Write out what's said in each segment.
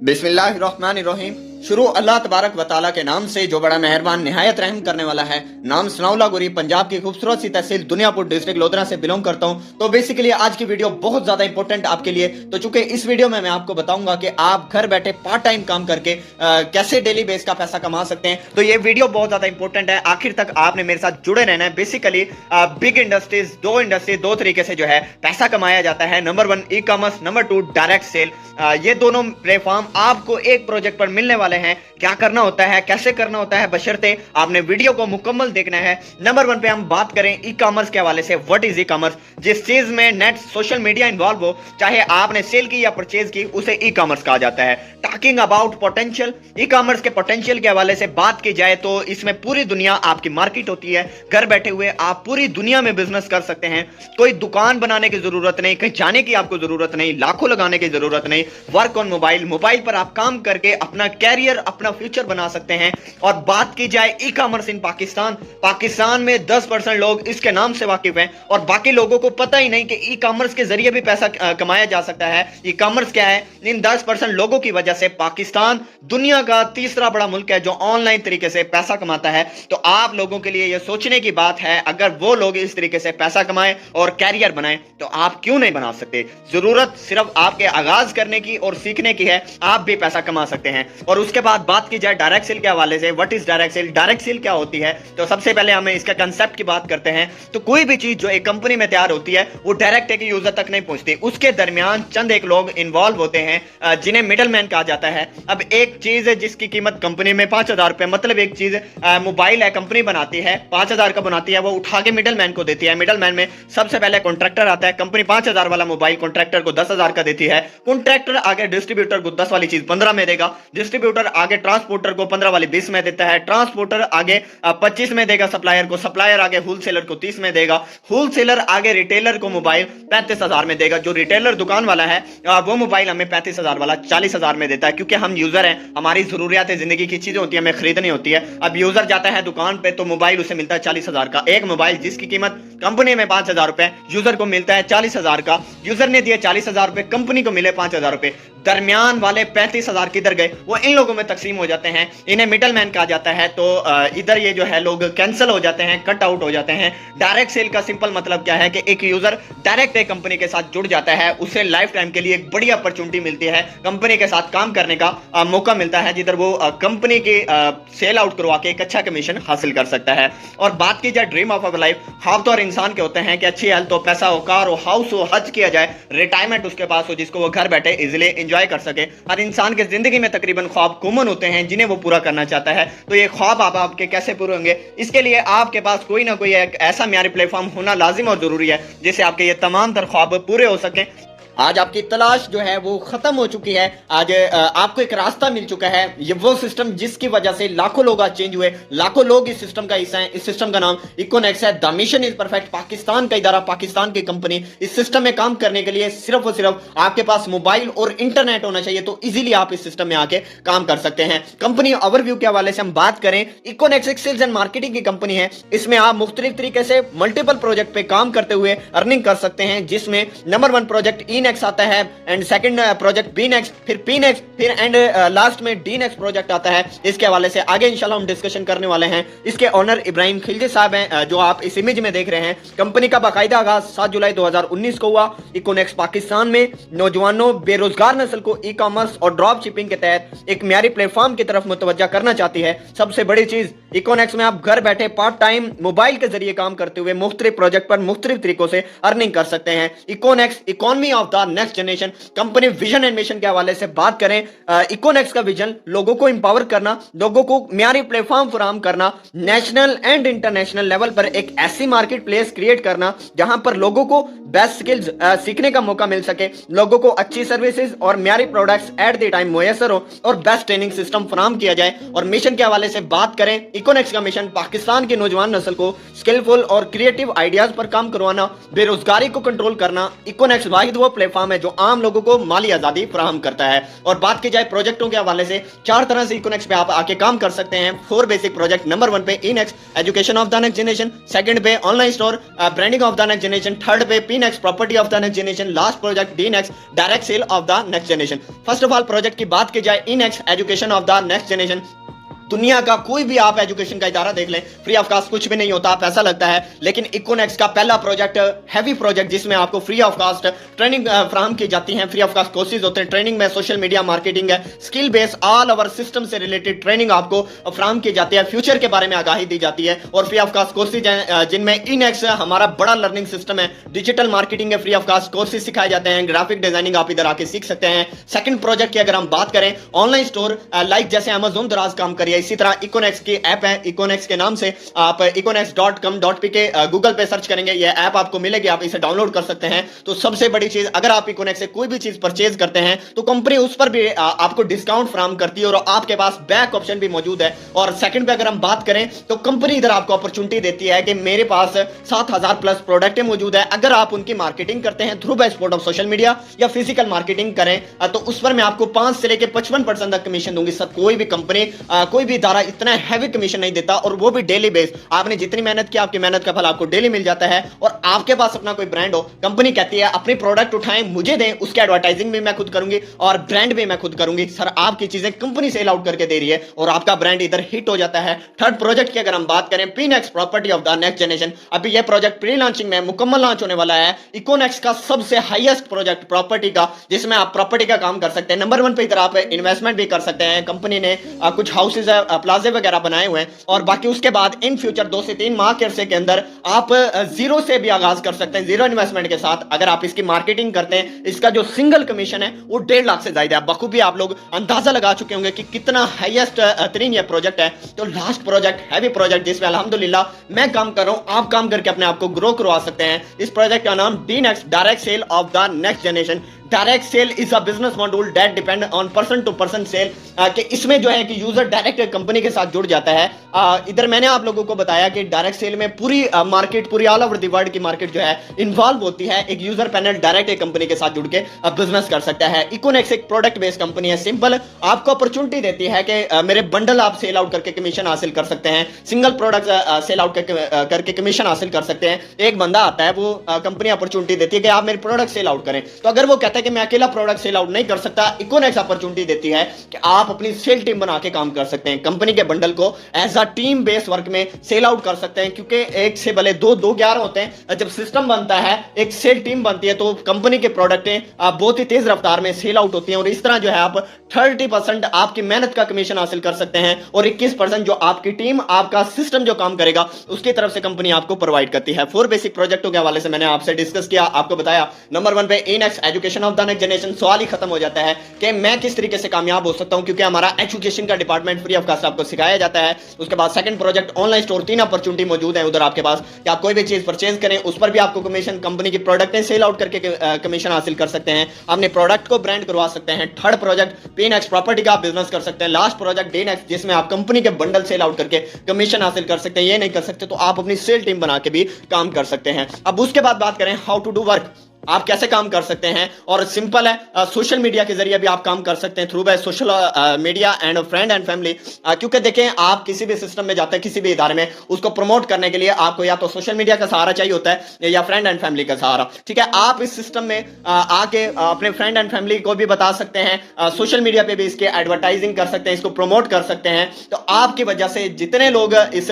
बिस्मिल्लाहिर्रहमानिर्रहीम। शुरू अल्लाह तबारक व तआला के नाम से जो बड़ा मेहरबान निहायत रहम करने वाला है। नाम सनाउल्लाह गुरी, पंजाब की खूबसूरत सी तहसील दुनियापुर, डिस्ट्रिक्ट लोधरा से बिलोंग करता हूँ। तो बेसिकली आज की वीडियो बहुत ज्यादा इंपॉर्टेंट आपके लिए। तो चूंकि इस वीडियो में मैं आपको बताऊंगा कि आप घर बैठे पार्ट टाइम काम करके कैसे डेली बेस का पैसा कमा सकते हैं। तो ये वीडियो बहुत ज्यादा इंपॉर्टेंट है, आखिर तक आपने मेरे साथ जुड़े रहना है। बेसिकली बिग इंडस्ट्रीज, दो तरीके से जो है पैसा कमाया जाता है। Number 1 e commerce, number 2 direct sale. ये दोनों प्लेटफॉर्म आपको एक प्रोजेक्ट पर मिलने वाले हैं। क्या करना होता है, कैसे करना होता है, बशर्ते आपने वीडियो को मुकम्मल देखना है। नंबर 1 पे हम बात करें ई कॉमर्स के हवाले से। What is e commerce? जिस चीज में नेट सोशल मीडिया इन्वॉल्व हो, चाहे आपने सेल की या परचेज की, उसे ई कॉमर्स कहा जाता है। Talking about potential, e commerce के पोटेंशियल के हवाले से बात की जाए तो इसमें पूरी दुनिया आपकी मार्केट होती है। घर बैठे हुए आप पूरी दुनिया में बिजनेस कर सकते हैं। कोई दुकान बनाने की जरूरत नहीं, कहीं जाने की आपको जरूरत नहीं, लाखों लगाने की जरूरत नहीं। वर्क ऑन मोबाइल, मोबाइल पर आप काम करके अपना कैरियर, अपना फ्यूचर बना सकते हैं। और बात की जाए ई कॉमर्स इन पाकिस्तान, पाकिस्तान में 10% लोग इसके नाम से वाकिफ हैं और बाकी लोगों को पता ही नहीं कि ई कॉमर्स के जरिए भी पैसा कमाया जा सकता है। ई कॉमर्स क्या है? इन 10% लोगों की वजह से पाकिस्तान दुनिया का तीसरा बड़ा मुल्क है जो ऑनलाइन तरीके से पैसा कमाता है। तो आप लोगों के लिए यह सोचने की बात है, अगर वो लोग इस तरीके से पैसा कमाएं और कैरियर बनाएं तो आप क्यों नहीं बना सकते? जरूरत सिर्फ आपके आगाज करने की और सीखने की है, आप भी पैसा कमा सकते हैं। और उसके बाद बात की जाए डायरेक्ट सेल के हवाले से। What is direct sale? Direct sale क्या होती है? तो सबसे पहले हमें इसका कंसेप्ट की बात करते हैं। तो कोई भी चीज जो एक कंपनी में तैयार होती है वो डायरेक्ट एक यूजर तक नहीं पहुंचती, उसके दरमियान चंद एक लोग इन्वॉल्व होते हैं जिन्हें मिडलमैन कहा जाता है। अब एक चीज है जिसकी कीमत कंपनी में 5,000 रुपए, मतलब एक चीज मोबाइल है, कंपनी बनाती है, 5,000 का बनाती है, वो उठा के मिडलमैन को देती है। मिडलमैन में सबसे पहले कॉन्ट्रैक्टर आता है। कंपनी 5,000 वाला मोबाइल कॉन्ट्रैक्टर को 10,000 का देती है। कॉन्ट्रैक्टर आगे डिस्ट्रीब्यूटर को 10 वाली चीज 15 में देगा। डिस्ट्रीब्यूटर आगे ट्रांसपोर्टर को 15 वाली 20 में देता है। ट्रांसपोर्टर आगे 25 में देगा सप्लायर को। सप्लायर आगे होलसेलर को 30 में देगा। होलसेलर आगे रिटेलर को मोबाइल 35,000 में देगा। जो रिटेलर दुकान वाला है वो मोबाइल हमें 35,000 वाला 40,000 में देता है, क्योंकि हम यूजर हैं, हमारी जरूरियात जिंदगी की चीजें होती है, हमें खरीदनी होती है। अब यूजर जाता है दुकान पे तो मोबाइल उसे मिलता है 40,000 का। एक मोबाइल जिसकी कीमत कंपनी में 5,000 रुपए, यूजर को मिलता है 40,000 का। यूजर ने दिए 40,000 रुपए, कंपनी को मिले 5,000 रुपए। दरमियान वाले 35,000 किधर गए? वो इन लोगों में तकसीम हो जाते हैं, इन्हें मिडलमैन कहा जाता है। तो इधर ये जो है लोग कैंसिल हो जाते हैं, कट आउट हो जाते हैं। डायरेक्ट सेल का सिंपल मतलब क्या है कि एक यूजर डायरेक्ट एक कंपनी के साथ जुड़ जाता है, उसे लाइफ टाइम के लिए एक बड़ी अपॉर्चुनिटी मिलती है, कंपनी के साथ काम करने का मौका मिलता है, जिधर वो कंपनी की सेल आउट करवा के एक अच्छा कमीशन हासिल कर सकता है। और बात की जाए ड्रीम ऑफ अवर लाइफ, ख्वाब तो हर इंसान के होते हैं कि अच्छी हेल्थ हो, पैसा हो, कार हो, हाउस हो, हज किया जाए, रिटायरमेंट उसके पास हो जिसको वो घर बैठे इजिली एंजॉय कर सके। हर इंसान के जिंदगी में तकरीबन ख्वाब कॉमन होते हैं जिन्हें वो पूरा करना चाहता है। तो ये ख्वाब आपके कैसे पूरे होंगे? इसके लिए आपके पास कोई ना कोई एक ऐसा म्यारी प्लेटफॉर्म होना लाजिम और जरूरी है जिससे आपके ये तमाम तर ख्वाब पूरे हो सकें। आज आपकी तलाश जो है वो खत्म हो चुकी है। आज आपको एक रास्ता मिल चुका है। ये वो सिस्टम जिसकी वजह से लाखों लोग आज चेंज हुए, लाखों लोग इस सिस्टम का हिस्सा हैं। इस सिस्टम का नाम इकोनेक्स है। The mission is perfect. Pakistan का इदारा, पाकिस्तान की कंपनी। इस सिस्टम में काम करने के लिए सिर्फ और सिर्फ आपके पास मोबाइल और इंटरनेट होना चाहिए, तो इजीली आप इस सिस्टम में आके काम कर सकते हैं। कंपनी ओवरव्यू के हवाले से हम बात करें, इकोनेक्स एक सेल्स एंड मार्केटिंग की कंपनी है। इसमें आप मुख्तलिफ तरीके से मल्टीपल प्रोजेक्ट पे काम करते हुए अर्निंग कर सकते हैं, जिसमें नंबर 1 प्रोजेक्ट ई नेक्स आता है, एंड सेकंड प्रोजेक्ट बी नेक्स, फिर पी नेक्स, फिर एंड लास्ट में डी नेक्स प्रोजेक्ट आता है। इसके हवाले से आगे इंशाल्लाह हम डिस्कशन करने वाले हैं। इसके ओनर इब्राहिम खिलजी साहब हैं, जो आप इस इमेज में देख रहे हैं। कंपनी का बाकायदा आगाज 7 जुलाई 2019 को हुआ। इकोनेक्स पाकिस्तान में नौजवानों, बेरोजगार नस्ल को ई कॉमर्स और ड्रॉप शिपिंग के तहत एक म्यारी प्लेटफॉर्म की तरफ मुतवज्जा करना चाहती है। सबसे बड़ी चीज, इकोनेक्स में आप घर बैठे पार्ट टाइम मोबाइल के जरिए काम करते हुए मुख्तलिफ प्रोजेक्ट पर मुख्तलिफ तरीकों से अर्निंग कर सकते हैं। Econex economy of the next generation. Company vision and mission के हवाले से बात करें, इकोनेक्स का विजन लोगों को इंपावर करना, लोगों को म्यारी प्लेटफॉर्म फराहम करना, नेशनल एंड इंटरनेशनल लेवल पर एक ऐसी मार्केट प्लेस क्रिएट करना जहां पर लोगों को बेस्ट स्किल्स सीखने का मौका मिल सके, लोगों को अच्छी सर्विसेज और म्यारी प्रोडक्ट्स एट द टाइम मुयसर हो और बेस्ट ट्रेनिंग सिस्टम फराहम किया जाए। और मिशन के हवाले से बात करें, इकोनेक्स का मिशन पाकिस्तान की नौजवान नस्ल को स्किलफुल और क्रिएटिव आइडियाज पर काम करवाना, बेरोजगारी को कंट्रोल करना। इकोनेक्स वाहिद वो प्लेटफॉर्म है जो आम लोगों को माली आजादी फराहम करता है। और बात की जाए प्रोजेक्टों के हवाले से, 4 तरह से इकोनेक्स पे आप आके काम कर सकते हैं। 4 बेसिक प्रोजेक्ट। नंबर 1 पे इनेक्स education of the next generation, second पे online store branding of the next generation, third पे Pinex property of the next generation, last project Dinex direct cell of the next generation. First of all project की बात की जाए, Inex education of the next generation. दुनिया का कोई भी आप एजुकेशन का इदारा देख लें, फ्री ऑफ कास्ट कुछ भी नहीं होता, पैसा लगता है। लेकिन इकोनेक्स का पहला प्रोजेक्ट, हैवी प्रोजेक्ट, जिसमें आपको फ्री ऑफ कास्ट ट्रेनिंग फराहम की जाती है, फ्री ऑफ कास्ट कोर्सेज होते हैं। ट्रेनिंग में सोशल मीडिया मार्केटिंग है, skill base all over system से रिलेटेड ट्रेनिंग आपको फराहम की जाती है, फ्यूचर के बारे में आगाही दी जाती है। और फ्री ऑफ कास्ट कोर्सेज हैं जिनमें इनेक्स हमारा बड़ा लर्निंग सिस्टम है, डिजिटल मार्केटिंग है, फ्री ऑफ कास्ट कोर्सेज सिखाए जाते हैं, ग्राफिक डिजाइनिंग आप इधर आके सीख सकते हैं। सेकंड प्रोजेक्ट की अगर हम बात करें, ऑनलाइन स्टोर लाइक जैसे अमेजोन दराज काम करिए, इसी तरह इकोनेक्स की ऐप है। इकोनेक्स के नाम से आप iconex.com.pk गूगल पे सर्च करेंगे, ये ऐप आपको मिलेगी, आप इसे डाउनलोड कर सकते हैं। तो सबसे बड़ी चीज, अगर आप इकोनेक्स से कोई भी चीज परचेज करते हैं तो कंपनी उस पर भी आपको डिस्काउंट फराहम करती है और आपके पास बैक ऑप्शन भी मौजूद है। और सेकंड पे अगर हम बात करें तो कंपनी इधर आपको अपॉर्चुनिटी देती है कि मेरे पास 7000 प्लस प्रोडक्ट मौजूद है, अगर आप उनकी मार्केटिंग करते हैं through by support of social media या फिजिकल मार्केटिंग करें तो उस पर मैं आपको 5 से लेकर 55% तक कमीशन दूंगी। सब कोई भी कंपनी कोई भी इदारा इतना हैवी कमीशन नहीं देता, और वो भी डेली बेस। आपने जितनी मेहनत की, आपकी मेहनत का फल आपको डेली मिल जाता है। और आपके पास अपना कोई ब्रांड हो, कंपनी कहती है अपने प्रोडक्ट उठाएं मुझे दें, उसके एडवर्टाइजिंग भी मैं खुद करूंगी और ब्रांड भी मैं खुद करूंगी। सर आपकी चीजें कंपनी सेल आउट करके दे रही है और आपका ब्रांड इधर हिट हो जाता है। थर्ड प्रोजेक्ट की अगर हम बात करें, Pinex property of the next generation. अभी यह प्रोजेक्ट प्री लॉन्चिंग में मुकम्मल लॉन्च होने वाला है। इकोनेक्स का सबसे हाईएस्ट प्रोजेक्ट प्रॉपर्टी का, जिसमें आप प्रॉपर्टी का काम कर सकते हैं। नंबर 1 पे इधर आप इन्वेस्टमेंट भी कर सकते हैं। कंपनी ने कुछ हाउसेज प्लाजे वगैरह बनाए हुए हैं और बाकी उसके बाद इन फ्यूचर 2 से 3 माह के अरसे के अंदर आप जीरो से भी आगाज कर सकते हैं, जीरो इन्वेस्टमेंट के साथ। अगर आप इसकी मार्केटिंग करते हैं, इसका जो सिंगल कमीशन है वो 1.5 लाख से ज्यादा है। बखूबी आप लोग अंदाजा लगा चुके होंगे कि कितना हाईएस्ट तरीन ये प्रोजेक्ट है। तो लास्ट प्रोजेक्ट, हैवी प्रोजेक्ट, जिसमें अल्हम्दुलिल्लाह मैं काम कर रहा हूं, आप काम करके अपने आप को ग्रो करवा सकते हैं। इस प्रोजेक्ट का नाम डीनेक्स direct cell of the next generation. Direct sell is a business module that depend on person to person sell, कि इसमें जो है कि यूजर डायरेक्ट कंपनी के साथ जुड़ जाता है। इधर मैंने आप लोगों को बताया कि डायरेक्ट सेल में पूरी मार्केट, पूरी ऑल ओवर द वर्ल्ड की मार्केट जो है इन्वॉल्व होती है। एक यूजर पैनल डायरेक्ट एक कंपनी के साथ जुड़ के बिजनेस कर सकता है। इकोनेक्स एक प्रोडक्ट बेस्ड कंपनी है, सिंपल आपको अपॉर्चुनिटी देती है कि मेरे बंडल आप सेल आउट करके कमीशन हासिल कर सकते हैं, सिंगल प्रोडक्ट सेल आउट करके कमीशन हासिल कर सकते हैं। एक बंदा आता है, वो कंपनी अपॉर्चुनिटी देती है कि आप मेरे प्रोडक्ट सेल आउट करें। तो अगर वो कहता है कि मैं अकेला प्रोडक्ट सेल आउट नहीं कर सकता, इकोनेक्स अपॉर्चुनिटी देती है कि आप अपनी सेल टीम बना के काम कर सकते हैं। कंपनी के बंडल को as a team based work में सेल आउट कर सकते हैं, क्योंकि एक से भले दो 11 होते हैं। जब सिस्टम बनता है, एक सेल टीम बनती है, तो कंपनी के प्रोडक्टें बहुत ही तेज रफ्तार में सेल आउट होती हैं। और इस तरह जो है आप 30% आपकी मेहनत का कमीशन हासिल कर सकते हैं और 21% जो आपकी टीम, आपका सिस्टम जो काम करेगा उसकी तरफ से कंपनी आपको प्रोवाइड करती है। 4 बेसिक प्रोजेक्टों के हवाले से मैंने आपसे डिस्कस किया, आपको बताया। नंबर 1 पे इनेक्स education of the next generation. सवाल ही खत्म हो जाता है कि मैं किस तरीके से कामयाब हो सकता हूं, क्योंकि हमारा एजुकेशन का डिपार्टमेंट फ्री ऑफ कास्ट आपको सिखाया जाता है। उसके बाद second project online store, 3 opportunity मौजूद है उधर आपके पास कि आप कोई भी चीज परचेज करें, उस पर भी आपको कमीशन, कंपनी की प्रोडक्टें सेल आउट करके कमीशन हासिल कर सकते हैं, अपने प्रोडक्ट को ब्रांड करवा सकते हैं। थर्ड प्रोजेक्ट पीनेक्स प्रॉपर्टी का बिजनेस कर सकते हैं। लास्ट प्रोजेक्ट डीनेक्स, जिसमें आप कंपनी के बंडल सेल आउट करके कमीशन हासिल कर सकते हैं। ये नहीं कर सकते तो आप अपनी सेल टीम बना के भी काम कर सकते हैं। अब उसके बाद बात करें हाउ टू डू वर्क, आप कैसे काम कर सकते हैं। और सिंपल है, सोशल मीडिया के जरिए भी आप काम कर सकते हैं through by social media and friend and family. क्योंकि देखें, आप किसी भी सिस्टम में जाते हैं, किसी भी इदारे में, उसको प्रमोट करने के लिए आपको या तो सोशल मीडिया का सहारा चाहिए होता है या फ्रेंड एंड फैमिली का सहारा। ठीक है, आप इस सिस्टम में आके अपने फ्रेंड एंड फैमिली को भी बता सकते हैं, सोशल मीडिया पे भी इसके एडवर्टाइजिंग कर सकते हैं, इसको प्रमोट कर सकते हैं। तो आपकी वजह से जितने लोग इस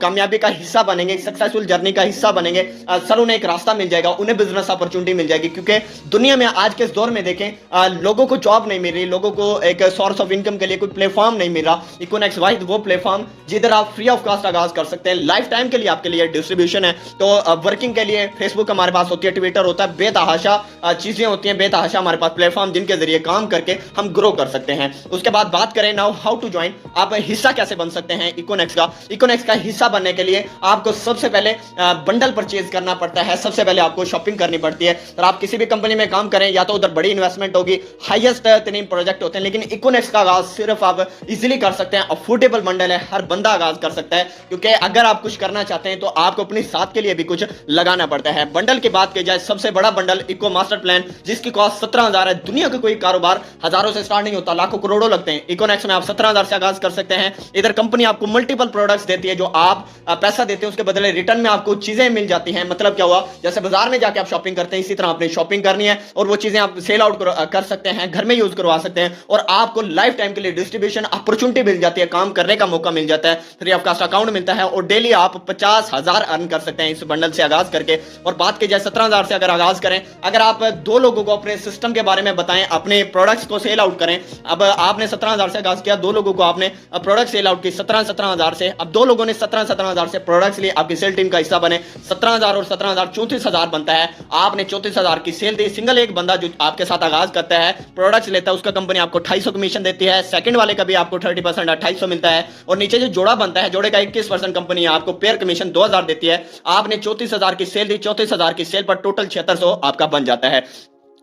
कामयाबी का हिस्सा बनेंगे, सक्सेसफुल जर्नी का हिस्सा बनेंगे, सर उन्हें एक रास्ता मिल जाएगा, उन्हें बिजनेस अपॉर्चुनिटी मिल जाएगी। क्योंकि दुनिया में आज के इस दौर में देखें, लोगों को जॉब नहीं मिल रही, लोगों को एक सोर्स ऑफ इनकम के लिए कोई प्लेटफॉर्म नहीं मिल रहा। इकोनेक्स वाइड वो प्लेटफॉर्म जिधर आप फ्री ऑफ कॉस्ट आगाज कर सकते हैं। लाइफ टाइम के लिए आपके लिए डिस्ट्रीब्यूशन है। तो वर्किंग के लिए फेसबुक हमारे पास होती है, ट्विटर होता है, बेतहाशा चीजें होती हैं, बेतहाशा हमारे पास प्लेटफॉर्म जिनके जरिए काम करके हम ग्रो कर सकते हैं। उसके बाद बात करें नाउ हाउ टू ज्वाइन, आप हिस्सा कैसे बन सकते हैं इकोनेक्स का। इकोनेक्स का हिस्सा बनने के लिए आपको सबसे पहले बंडल परचेज करना पड़ता है, सबसे पहले आपको शॉपिंग करनी पड़ती पड़ती है। तो आप किसी भी कंपनी में काम करें या तो उधर बड़ी इन्वेस्टमेंट होगी, हाईएस्ट तरीन प्रोजेक्ट होते हैं, लेकिन इकोनेक्स का आगाज सिर्फ आप इजीली कर सकते हैं। अफोर्डेबल बंडल है, हर बंदा आगाज कर सकता है, क्योंकि अगर आप कुछ करना चाहते हैं तो आपको अपनी साथ के लिए भी कुछ लगाना पड़ता है। बंडल की बात की जाए, सबसे बड़ा बंडल इको मास्टर प्लान, जिसकी कॉस्ट 17,000 है। दुनिया का कोई कारोबार हजारों से स्टार्ट नहीं होता, लाखों करोड़ों लगते हैं। इकोनेक्स में आप 17,000 से आगाज कर सकते हैं। इधर कंपनी आपको मल्टीपल प्रोडक्ट्स देती है, जो आप पैसा देते हैं उसके बदले रिटर्न में आपको चीजें मिल जाती हैं। मतलब क्या हुआ, जैसे बाजार में जाके आप शॉपिंग करते हैं, इसी तरह आपने शॉपिंग करनी है और वो चीजें आप सेल आउट कर सकते हैं, घर में यूज करवा सकते हैं और आपको लाइफ टाइम के लिए डिस्ट्रीब्यूशन अपॉर्चुनिटी मिल जाती है, काम करने का मौका मिल जाता है, फ्री ऑफ कास्ट अकाउंट मिलता है और डेली आप 50,000 अर्न कर सकते हैं इस बंडल से आगाज करके। और बात की जाए 17,000 से अगर आगाज करें, अगर आप दो लोगों को अपने सिस्टम के बारे में बताएं, अपने प्रोडक्ट्स को सेल आउट करें। अब आपने 17,000 से आगाज किया, दो लोगों को आपने प्रोडक्ट सेल आउट की 17,000 से। अब दो लोगों ने 17,000 से प्रोडक्ट्स लिए, आपकी सेल टीम का हिस्सा बने। 17,000 और 17,000 34,000 बनता है। आपने 34,000 की सेल दी। सिंगल एक बंदा जो आपके साथ आगाज करता है, प्रोडक्ट्स लेता है, उसका कंपनी आपको 250 कमीशन देती है। सेकंड वाले का भी आपको 30% 250 मिलता है और नीचे जो जोड़ा बनता है, जोड़े का 21% कंपनी आपको पेयर कमीशन 2,000 देती है। आपने 34,000 की सेल दी, 34,000 की सेल पर टोटल 7600 आपका बन जाता है।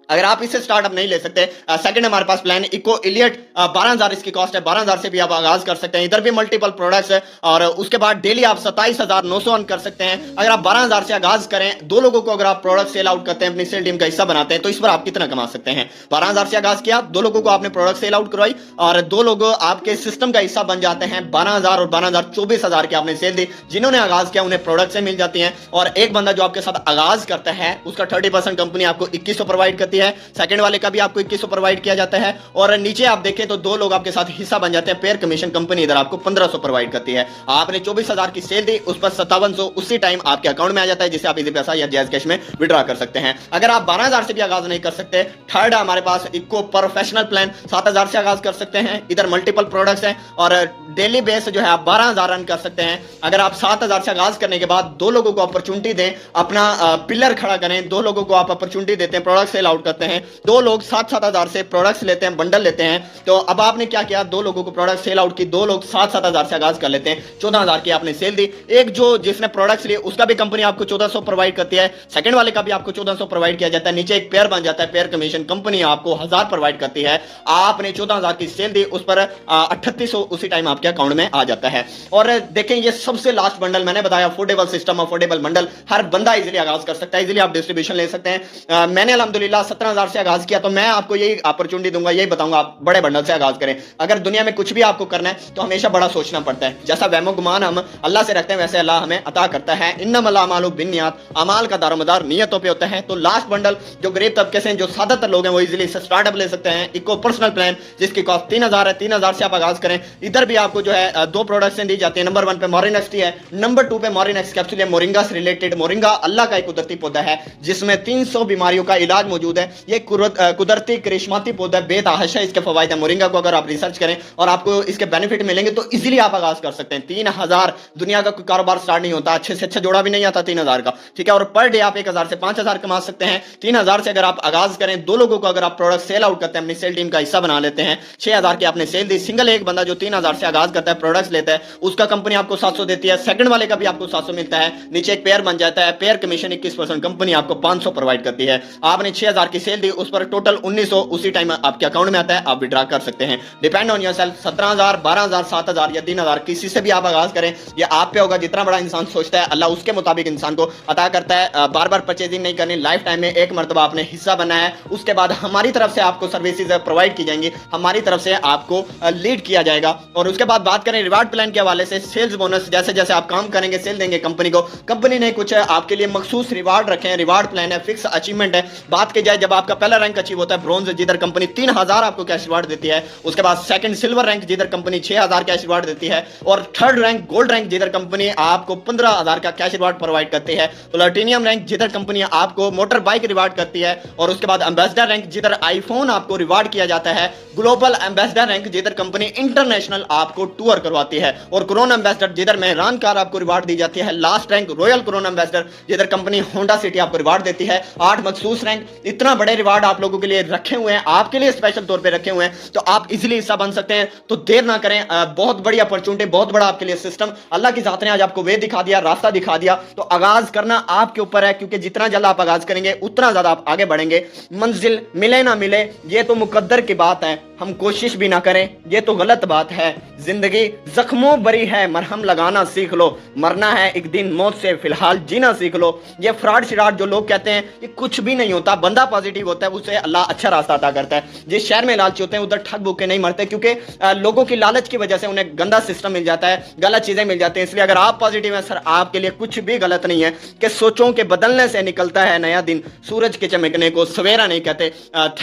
अगर आप इससे स्टार्टअप नहीं ले सकते, सेकंड हमारे पास प्लान इको इलियट, 12,000 इसकी कॉस्ट है। 12,000 से भी आप आगाज कर सकते हैं। इधर भी मल्टीपल प्रोडक्ट्स है और उसके बाद डेली आप 27,900 अर्न कर सकते हैं। अगर आप 12,000 से आगाज करें, दो लोगों को अगर आप प्रोडक्ट सेल आउट करते हैं, अपनी सेल टीम का हिस्सा बनाते हैं, तो इस पर आप कितना कमा सकते हैं। 12,000 से आगाज किया, दो लोगों को आपने प्रोडक्ट सेल आउट करवाई और दो लोग आपके सिस्टम का हिस्सा बन जाते हैं। 12,000 और 12,000 24,000 की आपने सेल दी। जिन्होंने आगाज किया उन्हें प्रोडक्ट से मिल जाती है और एक बंदा जो आपके साथ आगाज करता है, उसका 30% कंपनी आपको 2100 प्रोवाइड करती है। सेकंड वाले का भी आपको 2100 प्रोवाइड किया जाता है और नीचे आप देखें तो दो लोग आपके साथ हिस्सा बन जाते हैं। पेयर कमीशन कंपनी इधर आपको 1500 प्रोवाइड करती है। आपने 24,000 की सेल दी, उस पर 5700 उसी टाइम आपके अकाउंट में आ जाता है, जिसे आप इजी पैसा या जैज कैश में विड्रॉ कर सकते हैं। अगर आप 12,000 से भी आगाज नहीं कर सकते, थर्ड हमारे पास इको प्रोफेशनल प्लान, 7,000 से आगाज कर सकते हैं। इधर मल्टीपल प्रोडक्ट्स हैं और डेली बेस जो है आप 12,000 रन कर सकते हैं। अगर आप 7,000 से आगाज करने के बाद दो लोगों को अपॉर्चुनिटी दें, अपना पिलर खड़ा करें, दो लोगों को आप अपॉर्चुनिटी देते हैं, प्रोडक्ट सेल आउट करते हैं, दो लोग 7,000 से प्रोडक्ट्स लेते हैं, बंडल लेते हैं। तो अब आपने क्या किया, दो लोगों को प्रोडक्ट सेल आउट की, दो लोग 7,000 से आगाज कर लेते हैं, 14,000 की आपने सेल दी। एक जो जिसने प्रोडक्ट्स लिए उसका भी कंपनी आपको 1,400 प्रोवाइड करती है। सेकंड वाले का भी आपको 1,400 प्रोवाइड किया जाता है। नीचे एक पेयर बन जाता है, पेयर कमीशन कंपनी आपको 1,000 प्रोवाइड करती है। आपने 14,000 की सेल दी, उस पर 3,800 उसी टाइम आपके अकाउंट में आ जाता है। और देखें ये सबसे लास्ट बंडल मैंने बताया, अफोर्डेबल सिस्टम, अफोर्डेबल बंडल, हर बंदा इजीली आगाज कर सकता है, इजीली आप डिस्ट्रीब्यूशन ले सकते हैं। मैंने अल्हम्दुलिल्लाह 17,000 से आगाज किया, तो मैं आपको यही अपॉर्चुनिटी दूंगा, यही बताऊंगा आप बड़े बंडल से आगाज करें। अगर दुनिया में कुछ भी आपको करना है तो हमेशा बड़ा सोचना पड़ता है। जैसा वहमो गुमान हम अल्लाह से रखते हैं, वैसे अल्लाह हमें अता करता है। इन्नमल अमालु बिन्नियात, अमाल का दारोमदार नियतों पे होता है। तो लास्ट बंडल जो गरीब तबके से जो ज्यादातर लोग हैं वो इजीली स्टार्टअप ले सकते हैं, इको पर्सनल प्लान, जिसकी कॉस्ट 3,000 है। 3,000 से आप आगाज करें। इधर भी आपको जो है दो प्रोडक्ट्स दी जाती है। नंबर 1 पे मॉरिनेक्स टी है, नंबर 2 पे मॉरिनेक्स कैप्सूल है, मोरिंगा से रिलेटेड। मोरिंगा अल्लाह का एक कुदरती पौधा है जिसमें 300 बीमारियों का इलाज मौजूद है। ये कुदरती करिश्माती पौधा बेतहाशा इसके फवायद है। मोरिंगा को अगर आप रिसर्च करें और आपको इसके बेनिफिट मिलेंगे तो इजीली आप आगाज कर सकते हैं। 3,000 दुनिया का कोई कारोबार स्टार्ट नहीं होता, अच्छे से अच्छा जोड़ा भी नहीं आता 3,000 का, ठीक है। और पर डे आप 1,000 से 5,000 कमा सकते हैं। 3,000 से अगर आप आगाज करें, दो लोगों को अगर आप प्रोडक्ट सेल आउट करते हैं, अपनी सेल टीम का हिस्सा बना लेते हैं, 6,000 की आपने सेल दी। सिंगल एक बंदा जो 3,000 से आगाज करता है, प्रोडक्ट्स लेता है, उसका कंपनी आपको 700 देती है। सेकंड वाले का भी आपको 700 मिलता है। नीचे एक पेयर बन जाता है, पेयर कमीशन 21% कंपनी आपको 500 प्रोवाइड करती है। आपने 6,000 की सेल दी, उस पर टोटल 1,900 उसी टाइम आपके अकाउंट में आता है, आप विड्रॉ कर सकते हैं। डिपेंड ऑन योरसेल्फ, 17,000, 12,000, 7,000 या 3,000 किसी से भी आप आगाज करें, ये आप पे होगा। जितना बड़ा इंसान सोचता है अल्लाह उसके मुताबिक इंसान को अता करता है। बार बार परचेजिंग नहीं करनी, लाइफ टाइम में एक मरतबा आपने हिस्सा बनना है, उसके बाद हमारी तरफ से आपको सर्विसेज प्रोवाइड की जाएंगी, हमारी तरफ से आपको लीड किया जाएगा। और उसके बाद बात करें रिवार्ड प्लान के हवाले से, सेल्स बोनस, जैसे जैसे आप काम करेंगे सेल देंगे कंपनी को, कंपनी ने कुछ आपके लिए मखसूस रिवार्ड रखे हैं। रिवार्ड प्लान है, फिक्स अचीवमेंट है। बात की जाए जब आपका पहला रैंक अचीव होता है ब्रोंज, जिधर कंपनी 3,000 आपको कैश रिवार्ड देती है। उसके बाद सेकंड सिल्वर रैंक, जिधर कंपनी 6,000 कैश रिवार्ड देती है। और थर्ड रैंक गोल्ड रैंक, जिधर कंपनी आपको 15,000 का कैश रिवार्ड प्रोवाइड करती है। प्लैटिनियम रैंक, जिधर कंपनी आपको मोटर बाइक रिवार्ड करती है। और उसके बाद एम्बेसडर रैंक, जिधर आईफोन आपको रिवार्ड किया जाता है। ग्लोबल एम्बेसडर रैंक, जिधर कंपनी इंटरनेशनल आपको टूर करवाती है। और कोरोना एम्बेसडर, जिधर मेहरान कार आपको रिवार्ड दी जाती है। Last rank royal corona ambassador, जिधर कंपनी होंडा सिटी आपको रिवार्ड देती है। 8 मखसूस रैंक। इतना इतना बड़े रिवार्ड आप लोगों के लिए रखे हुए हैं, आपके लिए स्पेशल तौर पे रखे हुए हैं, तो आप इजीली हिस्सा बन सकते हैं। तो देर ना करें, बहुत बड़ी अपॉर्चुनिटी, बहुत बड़ा आपके लिए सिस्टम, अल्लाह की जात ने आज आपको वे दिखा दिया, रास्ता दिखा दिया। तो आगाज करना आपके ऊपर है, क्योंकि जितना जल्द आप आगाज करेंगे उतना ज्यादा आप आगे बढ़ेंगे। मंजिल मिले ना मिले ये तो मुकद्दर की बात है, हम कोशिश भी ना करें ये तो गलत बात है। जिंदगी जख्मों भरी है, मरहम लगाना सीख लो, मरना है एक दिन, मौत से फिलहाल जीना सीख लो। ये फ्रॉड शिराड जो लोग कहते हैं ये कुछ भी नहीं होता, बंदा पॉजिटिव होता है उसे अल्लाह अच्छा रास्ता अता करता है। जिस शहर में लालची होते हैं उधर ठग भूखे नहीं मरते, क्योंकि लोगों की लालच की वजह से उन्हें गंदा सिस्टम मिल जाता है, गलत चीजें मिल जाती हैं। इसलिए अगर आप पॉजिटिव हैं सर, आपके लिए कुछ भी गलत नहीं है, कि सोचों के बदलने से निकलता है नया दिन, सूरज के चमकने को सवेरा नहीं कहते।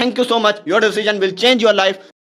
Thank you so much, your decision will change your life.